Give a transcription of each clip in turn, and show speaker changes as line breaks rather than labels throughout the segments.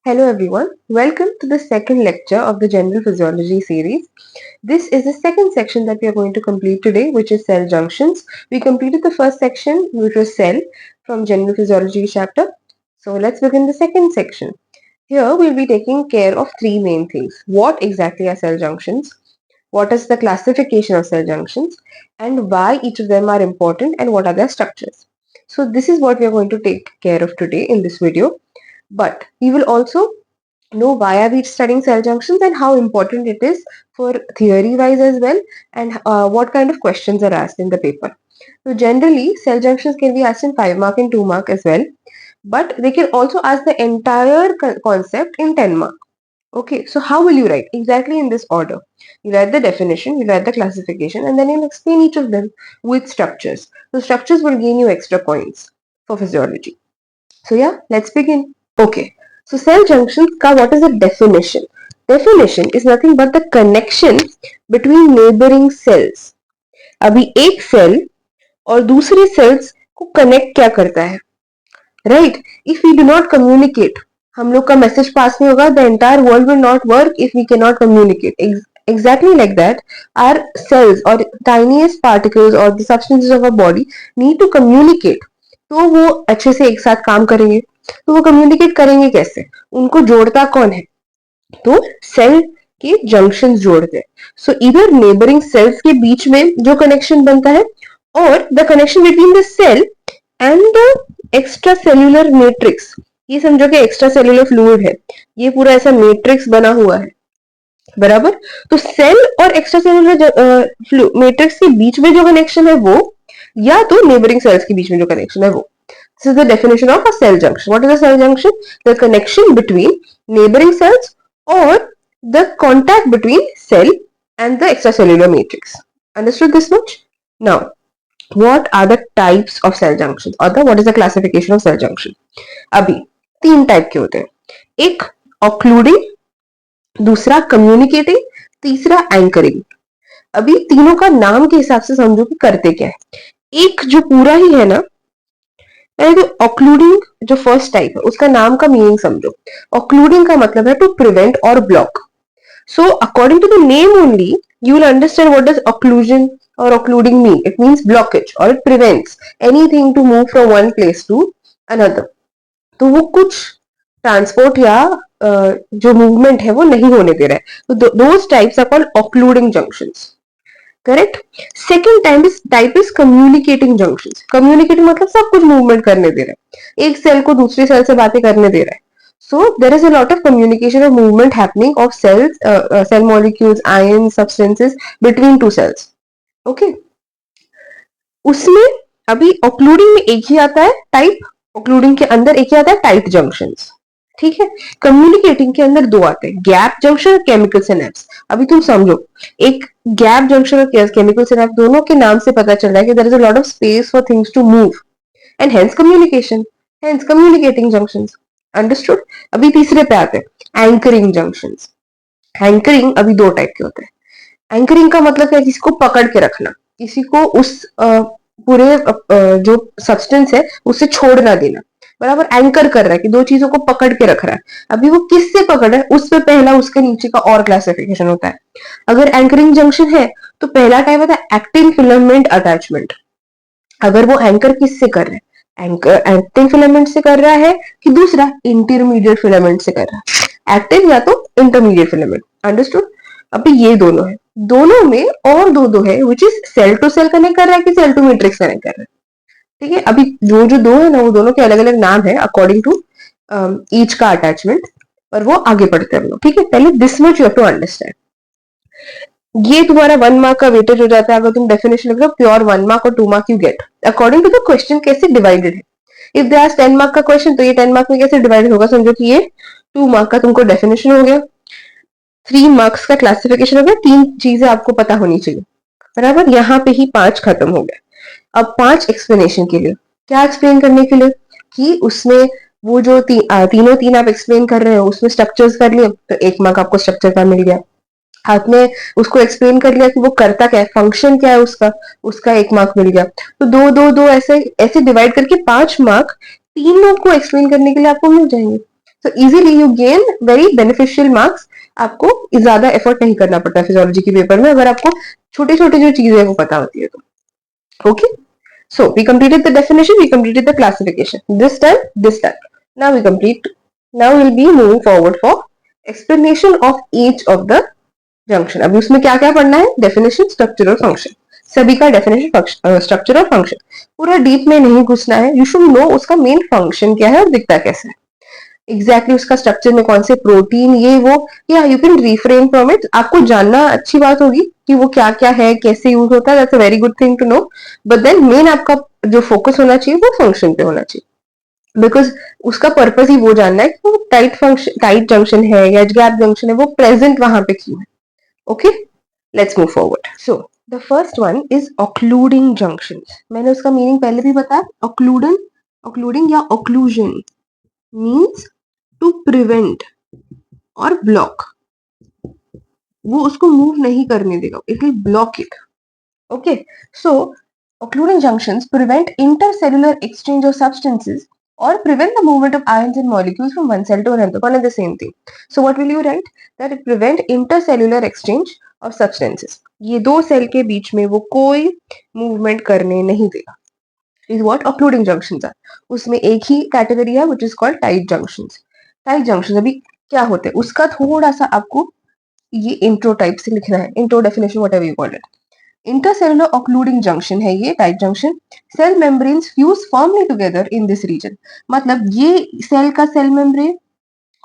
Hello everyone, welcome to the second lecture of the General Physiology series. This is the second section that we are going to complete today, which is cell junctions. We completed the first section, which was cell from General Physiology chapter. So let's begin the second section. Here we'll be taking care of three main things. What exactly are cell junctions? What is the classification of cell junctions? And why each of them are important and what are their structures? So this is what we are going to take care of today in this video. But we will also know why are we studying cell junctions and how important it is for theory wise as well, and what kind of questions are asked in the paper. So generally cell junctions can be asked in 5 mark and 2 mark as well, but they can also ask the entire concept in 10 mark. Okay, so how will you write? Exactly in this order. You write the definition, you write the classification, and then you'll explain each of them with structures. So structures will gain you extra points for physiology. So yeah, let's begin. Okay, so cell junctions ka what is the definition? Definition is nothing but the connection between neighboring cells. अभी एक cell और दूसरी sales को connect क्या करता है, right? If we do not communicate, हम लोग का मैसेज पास नहीं होगा, the entire world will not work if we can not communicate. Exactly like that, our cells or tiniest particles or the substances of our body need to communicate. तो वो अच्छे से एक साथ काम करेंगे. तो वो कम्युनिकेट करेंगे कैसे? उनको जोड़ता कौन है? तो सेल के जंक्शन जोड़ते हैं. सो इधर नेबरिंग सेल्स के बीच में जो कनेक्शन बनता है, और the connection between the cell and the extracellular matrix. ये समझो कि एक्स्ट्रा सेल्यूलर फ्लूइड है, ये पूरा ऐसा मैट्रिक्स बना हुआ है, बराबर. तो सेल और एक्स्ट्रा सेल्यूलर मैट्रिक्स के बीच में जो कनेक्शन है वो, या तो नेबरिंग सेल्स के बीच में जो कनेक्शन है वो. This is the definition of a cell junction. What is a cell junction? The connection between neighboring cells or the contact between cell and the extracellular matrix. Understood this much? Now, what are the types of cell junctions? Or what is the classification of cell junction? अभी तीन type के होते हैं. एक occluding, दूसरा communicating, तीसरा anchoring. अभी तीनों का नाम के हिसाब से समझो कि करते क्या है. एक जो पूरा ही है ना, पहले तो ऑक्लूडिंग जो फर्स्ट टाइप है उसका नाम का मीनिंग समझो. ऑक्लूडिंग का मतलब है टू प्रिवेंट और block. So according to the name only you will understand what does occlusion और occluding mean. It means blockage और it prevents anything to move from one place to another. तो वो कुछ ट्रांसपोर्ट या जो movement है वो नहीं होने दे रहा है. तो those types are called occluding junctions. Correct. Second type is communicating junctions. Communicating मतलब सब कुछ मूवमेंट करने दे रहा है, एक सेल को दूसरी सेल से बातें करने दे रहा है. So there is a lot of communication और movement happening of cells, cell molecules, ion, substances between two cells. Okay, उसमें अभी ऑक्लूडिंग में एक ही आता है टाइप, ऑक्लूडिंग के अंदर एक ही आता है टाइट जंक्शंस. ठीक है. कम्युनिकेटिंग के अंदर दो आते हैं, गैप जंक्शन और केमिकल सिनेप्स. अभी तुम समझो, एक गैप जंक्शन और केमिकल सिनेप्स दोनों के नाम से पता चल रहा है कि there is a lot of space for things to move and hence communication, hence communicating junctions. Understood. अभी तीसरे पे आते हैं एंकरिंग जंक्शंस. एंकरिंग अभी दो टाइप के होते हैं. एंकरिंग का मतलब है किसी को पकड़ के रखना, किसी को उस पूरे जो सब्सटेंस है उससे छोड़ ना देना, बराबर. एंकर कर रहा है कि दो चीजों को पकड़ के रख रहा है. अभी वो किससे पकड़ रहा है उस पे पहला उसके नीचे का और क्लासिफिकेशन होता है. अगर एंकरिंग जंक्शन है तो पहला टाइप होता है एक्टिन फिलामेंट अटैचमेंट. अगर वो एंकर किससे कर रहा है, एंकर एक्टिन फिलामेंट से कर रहा है कि दूसरा इंटरमीडिएट फिलामेंट से कर रहा है, एक्टिन या तो इंटरमीडिएट फिलामेंट. अंडरस्टूड. अभी ये दोनों है, दोनों में और दो है which is cell to cell connect कर रहा है कि सेल टू मैट्रिक्स कनेक्ट कर रहा है. ठीक है. अभी जो जो दो है ना वो दोनों के अलग अलग नाम है अकॉर्डिंग टू ईच का अटैचमेंट, पर वो आगे बढ़ते हैं हम लोग. ठीक है. पहले this much you have to understand. ये तुम्हारा 1 मार्क का वेटेज हो जाता है अगर तुम डेफिनेशन लिख लो. प्योर 1 मार्क और 2 mark you get according to the question कैसे डिवाइडेड है. इफ दे आस्क 10 मार्क का क्वेश्चन तो ये 10 मार्क में कैसे डिवाइडेड होगा, समझो कि ये 2 मार्क का तुमको डेफिनेशन हो गया, 3 मार्क्स का क्लासिफिकेशन हो गया. 3 चीजें आपको पता होनी चाहिए, बराबर. यहाँ पे ही 5 खत्म हो गया. अब 5 एक्सप्लेनेशन के लिए. क्या एक्सप्लेन करने के लिए कि उसमें वो जो तीनों तीन आप एक्सप्लेन कर रहे हो उसमें स्ट्रक्चर्स कर लिए तो 1 मार्क आपको स्ट्रक्चर का मिल गया. आपने उसको एक्सप्लेन कर लिया कि वो करता क्या है, फंक्शन क्या है उसका, उसका 1 मार्क मिल गया. तो दो दो दो ऐसे ऐसे डिवाइड करके 5 मार्क तीनों को एक्सप्लेन करने के लिए आपको मिल जाएंगे. So easily you gain very beneficial marks. आपको ज्यादा एफर्ट नहीं करना पड़ता फिजियोलॉजी के पेपर में अगर आपको छोटी छोटी जो चीजें वो पता होती है तो। Okay, so we completed the definition, we completed the classification. This time. Now we complete. Now we'll be moving forward for explanation of each of the junction. अभी उसमें क्या क्या पढ़ना है? डेफिनेशन, स्ट्रक्चर और फंक्शन। सभी का डेफिनेशन, स्ट्रक्चर और फंक्शन। पूरा डीप में नहीं घुसना है। यू शुड नो उसका मेन फंक्शन क्या है और दिखता कैसे है, एग्जैक्टली उसका स्ट्रक्चर में कौन से प्रोटीन ये वो, या you can refrain from it. आपको जानना अच्छी बात होगी कि वो क्या क्या है, कैसे यूज होता है, that's a very good thing to know. But then main आपका जो फोकस होना चाहिए वो फंक्शन पे होना चाहिए, बिकॉज उसका पर्पज ही वो जानना है कि वो टाइट जंक्शन है या गैप जंक्शन है, वो प्रेजेंट वहां पे क्यों है। Okay, let's move forward. So the first one is ऑक्लूडिंग junctions. मैंने उसका मीनिंग पहले भी बताया। ऑक्लूडिंग या ऑक्लूजन मीन्स टू प्रिवेंट और ब्लॉक। वो उसको मूव नहीं करने देगा, it will block it. Okay, so occluding junctions prevent intercellular exchange of substances or prevent the movement of ions and molecules from one cell to another. One and the same thing. So what will you write? That it prevent intercellular exchange of substances. ये दो cell के बीच में वो कोई movement करने नहीं देगा। is what occluding junctions are. उसमें एक ही कैटेगरी है which is called tight junctions. tight junctions अभी क्या होते हैं उसका थोड़ा सा आपको ये इंट्रो टाइप से लिखना है, intro definition whatever you call it. Intercellular occluding junction है ये tight junction. Cell membranes fuse firmly together in this region. मतलब ये सेल का सेल मेम्ब्रेन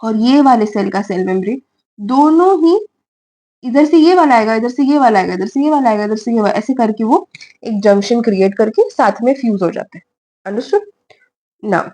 और ये वाले सेल का सेल मेम्ब्रेन दोनों ही, इधर से ये वाला आएगा, इधर से ये वाला आएगा, इधर से ये वाला आएगा, इधर से ये वाला, ऐसे करके वो एक जंक्शन क्रिएट करके साथ में फ्यूज हो जाते हैं। अंडरस्टूड? नाउ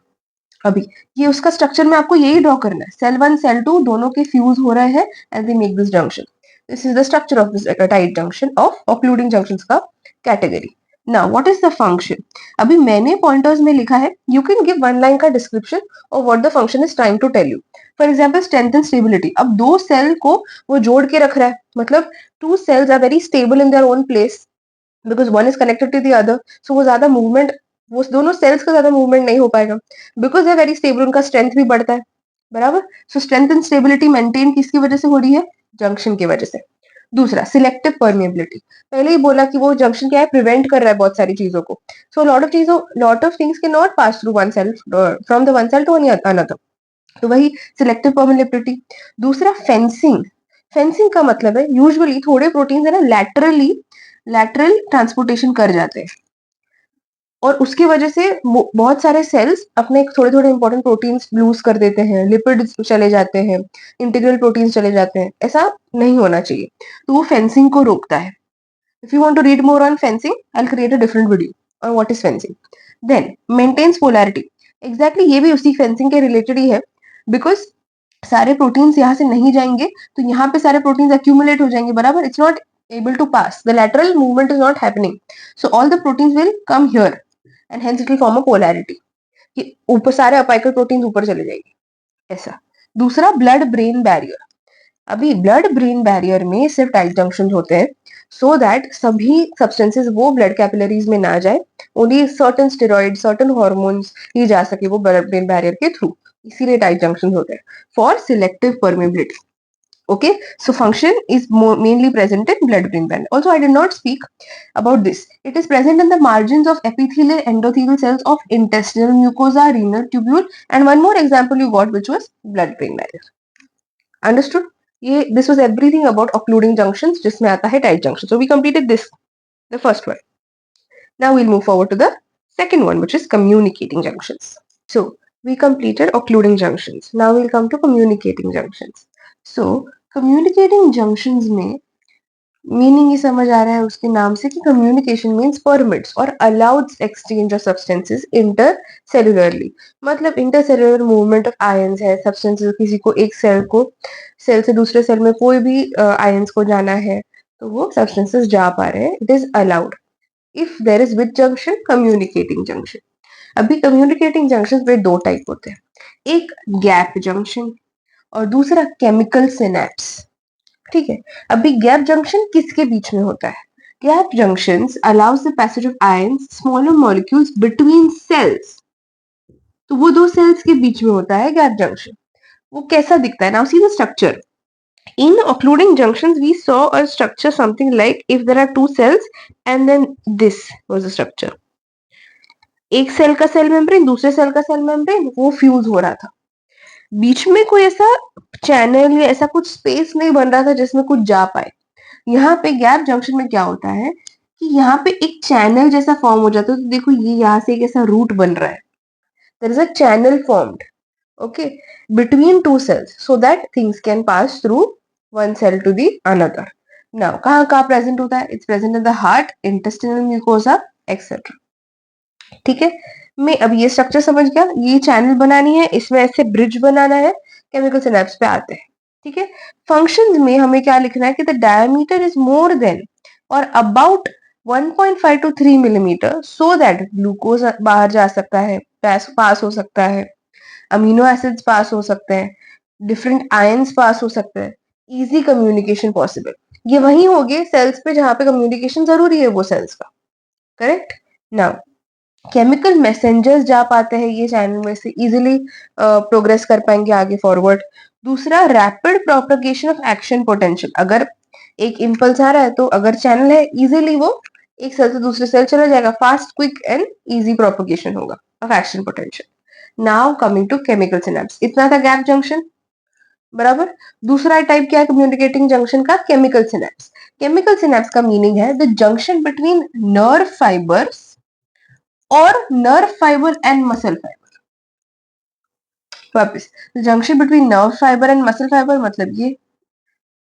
अभी ये उसका स्ट्रक्चर में आपको यही ड्रॉ करना है। सेल 1 सेल 2 दोनों के फ्यूज हो रहे हैं and they make this junction. This is the structure of this tight junction of occluding junctions का category. Now what is the function? अभी मैंने पॉइंटर्स में लिखा है, you can give one line का description of what the function is trying to tell you. For example strength and stability. अब दो cell को वो जोड़ के रख रहा है, मतलब two cells are very stable in their own place because one is connected to the other. So वो ज्यादा मूवमेंट, वो दोनों सेल्स का ज्यादा मूवमेंट नहीं हो पाएगा बिकॉज है वेरी स्टेबल, उनका स्ट्रेंथ भी बढ़ता है। बराबर? सो स्ट्रेंथ एंड स्टेबिलिटी मेंटेन किसकी वजह से हो रही है? जंक्शन की वजह से। दूसरा सिलेक्टिव परमेबिलिटी। पहले ही बोला कि वो जंक्शन क्या है, प्रिवेंट कर रहा है बहुत सारी चीजों को। So lot of things can not pass through one cell from the one cell to another. तो वही सिलेक्टिव परमेबिलिटी। दूसरा फेंसिंग। फेंसिंग का मतलब है यूजुअली थोड़े प्रोटीन है ना लैटरल ट्रांसपोर्टेशन कर जाते हैं और उसकी वजह से बहुत सारे सेल्स अपने थोड़े थोड़े इंपॉर्टेंट प्रोटीन्स लूज कर देते हैं, लिपिड्स चले जाते हैं, इंटीग्रल प्रोटीन्स चले जाते हैं। ऐसा नहीं होना चाहिए, तो वो फेंसिंग को रोकता है। If you want to read more on fencing I will create a different video on what is fencing. Then maintains polarity. Exactly ये भी उसी फेंसिंग के रिलेटेड ही है बिकॉज सारे प्रोटीन्स यहाँ से नहीं जाएंगे तो यहाँ पे सारे प्रोटीन्स एक्यूमुलेट हो जाएंगे। बराबर? It's not able to pass, the lateral movement is not happening, so all the proteins will come here and hence it will form a polarity कि ऊपर सारे अपाइकल प्रोटीन्स ऊपर चले जाएंगे ऐसा। दूसरा ब्लड ब्रेन बैरियर। अभी ब्लड ब्रेन बैरियर में सिर्फ टाइट जंक्शन होते हैं सो दैट सभी सब्सटेंसेस वो ब्लड कैपिलरीज में ना जाए, only certain steroid certain hormones ही जा सके वो ब्लड ब्रेन बैरियर के थ्रू, इसीलिए टाइट जंक्शन होते हैं for selective permeability. Okay, so function is mainly present in blood-brain barrier. Also, I did not speak about this. It is present in the margins of epithelial endothelial cells of intestinal mucosa, renal tubule, and one more example you got, which was blood-brain barrier. Understood? This was everything about occluding junctions, जिसमें आता है tight junction. So we completed this, the first one. Now we'll move forward to the second one, which is communicating junctions. So we completed occluding junctions. Now we'll come to communicating junctions. So communicating junctions में meaning ही समझ आ रहा है उसके नाम से कि कम्युनिकेशन मीन्स परमिट्स और allowed exchange of substances inter cellularly. मतलब inter cellular movement of ions है, सब्सटेंसेस किसी को एक सेल से दूसरे सेल में कोई भी आयंस को जाना है तो वो सब्सटेंसेस जा पा रहे हैं, it is allowed if there is with junction communicating junction. अभी कम्युनिकेटिंग जंक्शन में दो टाइप होते हैं, एक गैप जंक्शन और दूसरा केमिकल सिनेप्स। ठीक है, अभी गैप जंक्शन किसके बीच में होता है? Gap junctions allows the passage of ions smaller molecules between cells. तो वो दो सेल्स के बीच में होता है गैप जंक्शन। वो कैसा दिखता है. Now see the structure. In occluding junctions, we saw a structure something like if there are two cells and then this was the structure. एक सेल का सेल मेम्ब्रेन, दूसरे सेल का सेल मेम्ब्रेन, वो fuse हो रहा था. बीच में कोई ऐसा चैनल या ऐसा कुछ स्पेस नहीं बन रहा था जिसमें कुछ जा पाए. यहाँ पे गैप जंक्शन में क्या होता है कि यहाँ पे एक चैनल जैसा फॉर्म हो जाता है. तो देखो ये यहाँ से एक ऐसा रूट बन रहा है. There is a channel formed, okay, between two cells so that things can pass through one cell to the another. Now कहाँ present होता है? It's present in the heart, intestinal mucosa, etc. ठीक है. मैं अब ये स्ट्रक्चर समझ गया. ये चैनल बनानी है, इसमें ऐसे ब्रिज बनाना है, केमिकल सिनेप्स पे आते हैं. ठीक है. फंक्शंस में हमें क्या लिखना है कि the diameter is more than और about 1.5 to 3 millimetre so that glucose बाहर जा सकता है, पास हो सकता है, अमीनो एसिड्स पास हो सकते हैं, डिफरेंट आयंस पास हो सकते हैं, इजी कम्युनिकेशन पॉसिबल. ये वही हो गए सेल्स पे जहां पे कम्युनिकेशन जरूरी है वो सेल्स का. करेक्ट. नाउ केमिकल मैसेंजर्स जा पाते हैं ये चैनल में से, इजीली प्रोग्रेस कर पाएंगे आगे फॉरवर्ड. दूसरा rapid propagation of action potential. अगर एक इम्पल्स आ रहा है तो अगर चैनल है इजीली वो एक सेल से दूसरे सेल चला जाएगा. Fast, quick and easy propagation होगा of action potential. Now coming to chemical synapse. इतना था गैप जंक्शन, बराबर. दूसरा टाइप क्या है कम्युनिकेटिंग जंक्शन का? Chemical synapse. केमिकल सिनेप्स का मीनिंग है the junction between nerve fibres और nerve fibre and muscle fibre. वापस, junction between nerve fibre and muscle fibre मतलब ये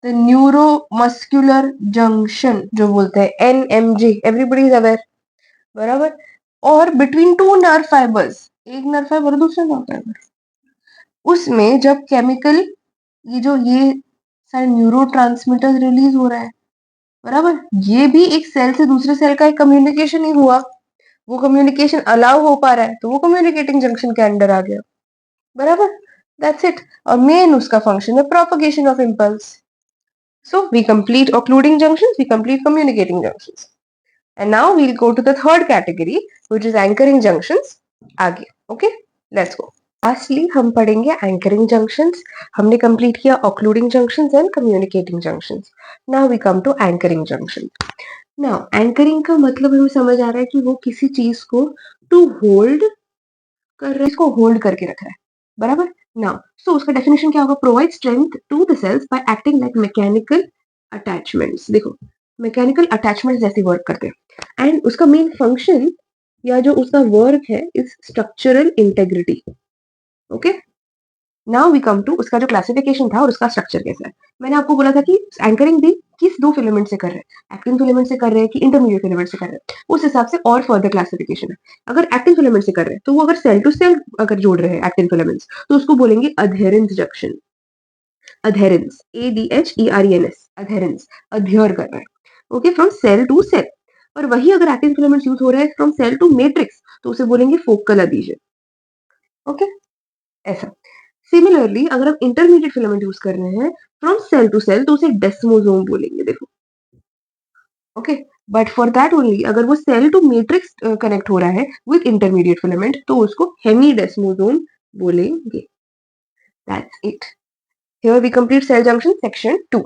द न्यूरोमस्कुलर जंक्शन जो बोलते हैं एनएमजे, एवरीबॉडी इज अवेयर, बराबर. और बिटवीन टू नर्व फाइबर्स, एक नर्व फाइबर दूसरा नर्व फाइबर, उसमें जब केमिकल ये सारे न्यूरोट्रांसमीटर रिलीज हो रहा है, बराबर. ये भी एक सेल से दूसरे सेल का एक कम्युनिकेशन ही हुआ. वो कम्युनिकेशन अलाउ हो पा रहा है तो वो कम्युनिकेटिंग जंक्शन के अंडर आ गया, बराबर. That's it. और मेन उसका फंक्शन है propagation of impulse. So we complete occluding junctions, we complete communicating junctions. And now we'll go to the third category, which is anchoring junctions. आगे, okay, let's go. Lastly, हम पढ़ेंगे anchoring junctions. हमने complete किया occluding junctions and communicating junctions. Now we come to anchoring junction. Now anchoring का मतलब हमें समझ आ रहा है कि वो किसी चीज को to hold कर रहा है, इसको hold करके रख रहा है, बराबर. Now, so उसका definition क्या होगा? Provide strength to the cells by acting like mechanical attachments. देखो, mechanical attachments जैसे work करते हैं. And उसका main function या जो उसका वर्क है is structural integrity. Okay. Now we come to उसका जो क्लासिफिकेशन था और उसका स्ट्रक्चर कैसा है. मैंने आपको बोला था कि एंकरिंग भी किस दो फिलामेंट से कर रहे हैं, एक्टिन फिलामेंट से कर रहे हैं कि इंटरमीडिएट फिलामेंट से कर रहे हैं, उस हिसाब से और फर्दर क्लासिफिकेशन है. अगर एक्टिन फिलामेंट से कर रहे हैं तो वो अगर सेल टू सेल अगर जोड़ रहे हैं एक्टिन फिलामेंट्स तो उसको बोलेंगे adherens junction. Adherens, ADHERENS, adherens, adhere कर रहे हैं. Okay, from cell to cell. और वही अगर एक्टिन फिलामेंट्स यूज हो रहे हैं फ्रॉम सेल टू मैट्रिक्स तो उसे बोलेंगे फोकल अधीजन. ओके, ऐसा. सिमिलरली अगर आप इंटरमीडिएट फिलामेंट यूज कर रहे हैं फ्रॉम सेल टू सेल तो उसे डेस्मोसोम बोलेंगे. देखो, okay. But for that only अगर वो सेल टू मैट्रिक्स कनेक्ट हो रहा है विद इंटरमीडिएट फिलामेंट तो उसको हेमीडेस्मोसोम बोलेंगे. That's it. Here we complete cell junction section 2.